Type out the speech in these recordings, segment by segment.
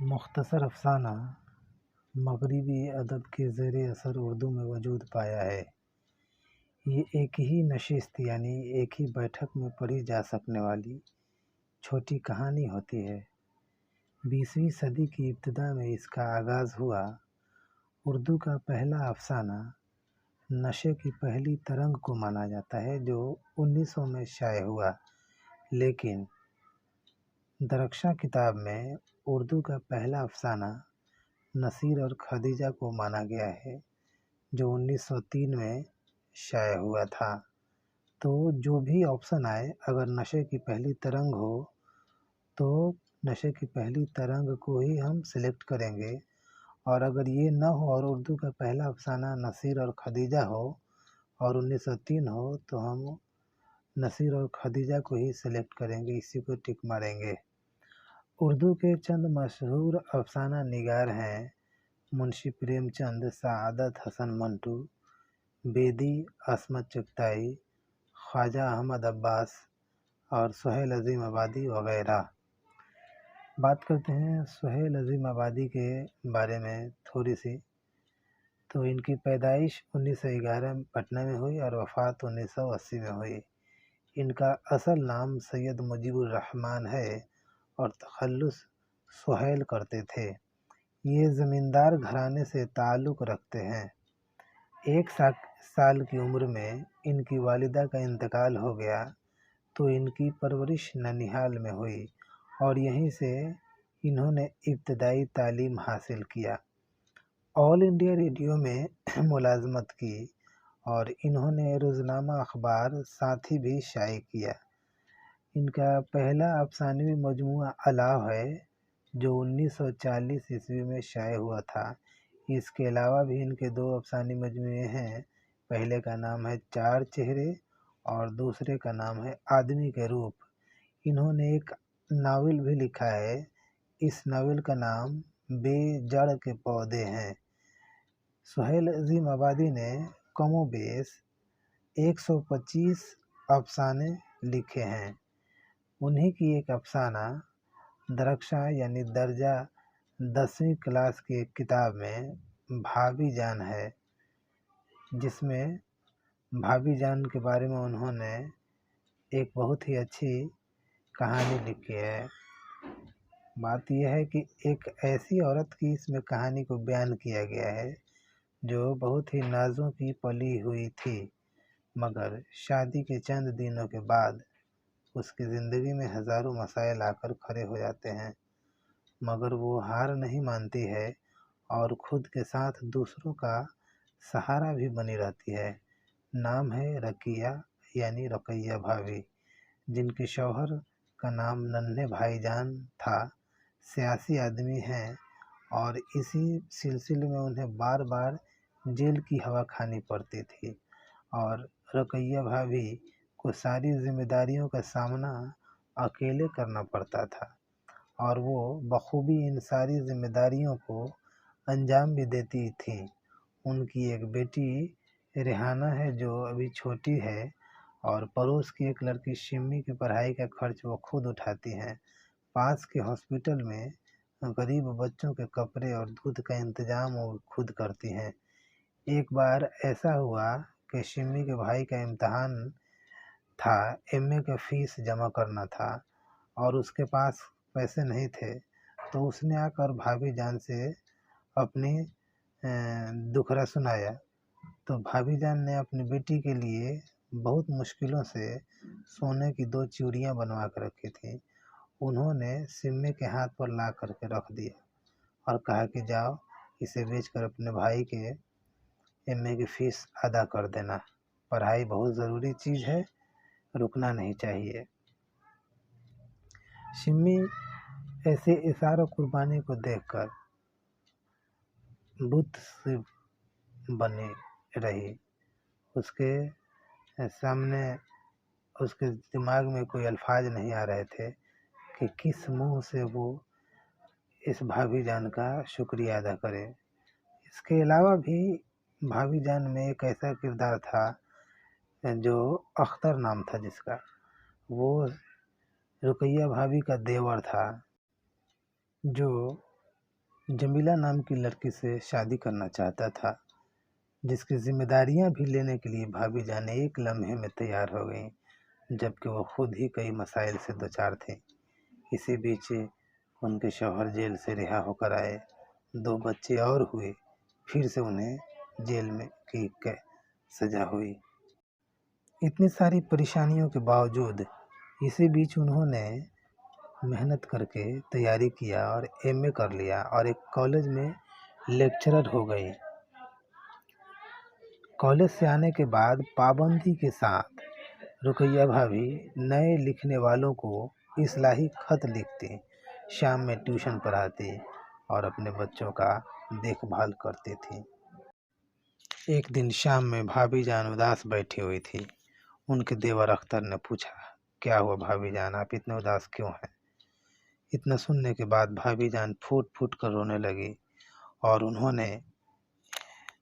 मुख्तसर अफसाना मगरबी अदब के ज़ेर असर उर्दू में वजूद पाया है। ये एक ही नशिस्त यानी एक ही बैठक में पढ़ी जा सकने वाली छोटी कहानी होती है। 20वीं सदी की इब्तिदा में इसका आगाज़ हुआ। उर्दू का पहला अफसाना नशे की पहली तरंग को माना जाता है जो 1900 में शाये हुआ, लेकिन दरख्शां किताब में उर्दू का पहला अफसाना नसीर और खदीजा को माना गया है जो 1903 में शाये हुआ था। तो जो भी ऑप्शन आए, अगर नशे की पहली तरंग हो तो नशे की पहली तरंग को ही हम सिलेक्ट करेंगे, और अगर ये न हो और उर्दू का पहला अफसाना नसीर और खदीजा हो और 1903 हो तो हम नसीर और खदीजा को ही सिलेक्ट करेंगे, इसी को टिक मारेंगे। उर्दू के चंद मशहूर अफसाना निगार हैं मुंशी प्रेमचंद, सआदत हसन मंटू, बेदी असमत चुगताई, ख्वाजा अहमद अब्बास और सुहेल अजीम आबादी वगैरह। बात करते हैं सुहेल अजीम आबादी के बारे में थोड़ी सी। तो इनकी पैदाइश 1911 में पटना में हुई और वफ़ात 1980 में हुई। इनका असल नाम सैयद मुजीबुर रहमान है और तखल्लुस सुहेल करते थे। ये ज़मींदार घराने से ताल्लुक़ रखते हैं। 1 साल की उम्र में इनकी वालिदा का इंतकाल हो गया तो इनकी परवरिश ननिहाल में हुई और यहीं से इन्होंने इब्तदाई तालीम हासिल किया। ऑल इंडिया रेडियो में मुलाजमत की और इन्होंने रोज़नामा अखबार साथी भी शाये किया। इनका पहला अफसानवी मजमूआ अलाव है जो 1940 ईस्वी में शाये हुआ था। इसके अलावा भी इनके 2 अफसानी मजमूए हैं। पहले का नाम है 4 चेहरे और दूसरे का नाम है आदमी के रूप। इन्होंने एक नावल भी लिखा है। इस नावल का नाम बेजड़ के पौधे हैं। सुहेल अजीम आबादी ने कमोबेश 125 अफसाने लिखे हैं। उन्हीं की एक अफसाना दरख्शां यानी दर्जा 10वीं क्लास की एक किताब में भाभी जान है, जिसमें भाभी जान के बारे में उन्होंने एक बहुत ही अच्छी कहानी लिखी है। बात यह है कि एक ऐसी औरत की इसमें कहानी को बयान किया गया है जो बहुत ही नाज़ों की पली हुई थी, मगर शादी के चंद दिनों के बाद उसकी ज़िंदगी में हज़ारों मसाइल आकर खड़े हो जाते हैं, मगर वो हार नहीं मानती है और ख़ुद के साथ दूसरों का सहारा भी बनी रहती है। नाम है रकिया यानी रकैया भाभी, जिनके शौहर का नाम नन्हे भाईजान था। सियासी आदमी हैं और इसी सिलसिले में उन्हें बार बार जेल की हवा खानी पड़ती थी और रकैया भाभी को सारी जिम्मेदारियों का सामना अकेले करना पड़ता था और वो बखूबी इन सारी जिम्मेदारियों को अंजाम भी देती थी। उनकी एक बेटी रेहाना है जो अभी छोटी है और पड़ोस की एक लड़की शिम्मी की पढ़ाई का खर्च वो खुद उठाती हैं। पास के हॉस्पिटल में गरीब बच्चों के कपड़े और दूध का इंतज़ाम वो खुद करती हैं। एक बार ऐसा हुआ कि शिम्मी के भाई का इम्तहान था, एमए का फ़ीस जमा करना था और उसके पास पैसे नहीं थे, तो उसने आकर भाभी जान से अपनी दुखड़ा सुनाया। तो भाभी जान ने अपनी बेटी के लिए बहुत मुश्किलों से सोने की 2 चूड़ियाँ बनवा कर रखी थी। उन्होंने सिम्मे के हाथ पर ला करके रख दिया और कहा कि जाओ इसे बेचकर अपने भाई के एमए की फ़ीस अदा कर देना। पढ़ाई बहुत ज़रूरी चीज़ है, रुकना नहीं चाहिए। शिम्मी ऐसे इशारों कुर्बानी को देखकर बुत सी बनी रही। उसके सामने उसके दिमाग में कोई अल्फाज नहीं आ रहे थे कि किस मुंह से वो इस भाभी जान का शुक्रिया अदा करे। इसके अलावा भी भाभी जान में एक ऐसा किरदार था जो अख्तर नाम था, जिसका वो रुकैया भाभी का देवर था, जो जमीला नाम की लड़की से शादी करना चाहता था, जिसकी जिम्मेदारियां भी लेने के लिए भाभी जान एक लम्हे में तैयार हो गईं, जबकि वो खुद ही कई मसाइल से दो चार थे। इसी बीच उनके शौहर जेल से रिहा होकर आए, 2 बच्चे और हुए, फिर से उन्हें जेल में की सजा हुई। इतनी सारी परेशानियों के बावजूद इसी बीच उन्होंने मेहनत करके तैयारी किया और एमए कर लिया और एक कॉलेज में लेक्चरर हो गई। कॉलेज से आने के बाद पाबंदी के साथ रुकैया भाभी नए लिखने वालों को इस्लाही खत लिखती, शाम में ट्यूशन पढ़ाती और अपने बच्चों का देखभाल करती थी। एक दिन शाम में भाभी जान उदास बैठी हुई थी। उनके देवर अख्तर ने पूछा, क्या हुआ भाभी जान, आप इतने उदास क्यों हैं? इतना सुनने के बाद भाभी जान फूट फूट कर रोने लगी और उन्होंने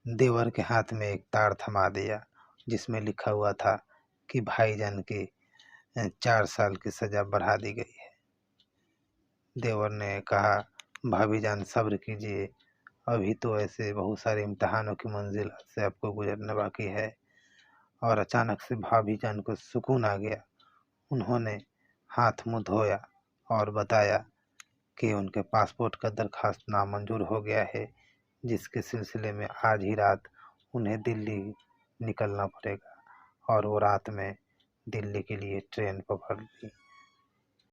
देवर के हाथ में एक तार थमा दिया, जिसमें लिखा हुआ था कि भाईजान की 4 साल की सज़ा बढ़ा दी गई है। देवर ने कहा, भाभी जान सब्र कीजिए, अभी तो ऐसे बहुत सारे इम्तहानों की मंजिल से आपको गुजरना बाकी है। और अचानक से भाभी जान को सुकून आ गया। उन्होंने हाथ मुंह धोया और बताया कि उनके पासपोर्ट का दरखास्त नामंजूर हो गया है, जिसके सिलसिले में आज ही रात उन्हें दिल्ली निकलना पड़ेगा। और वो रात में दिल्ली के लिए ट्रेन पकड़ ली।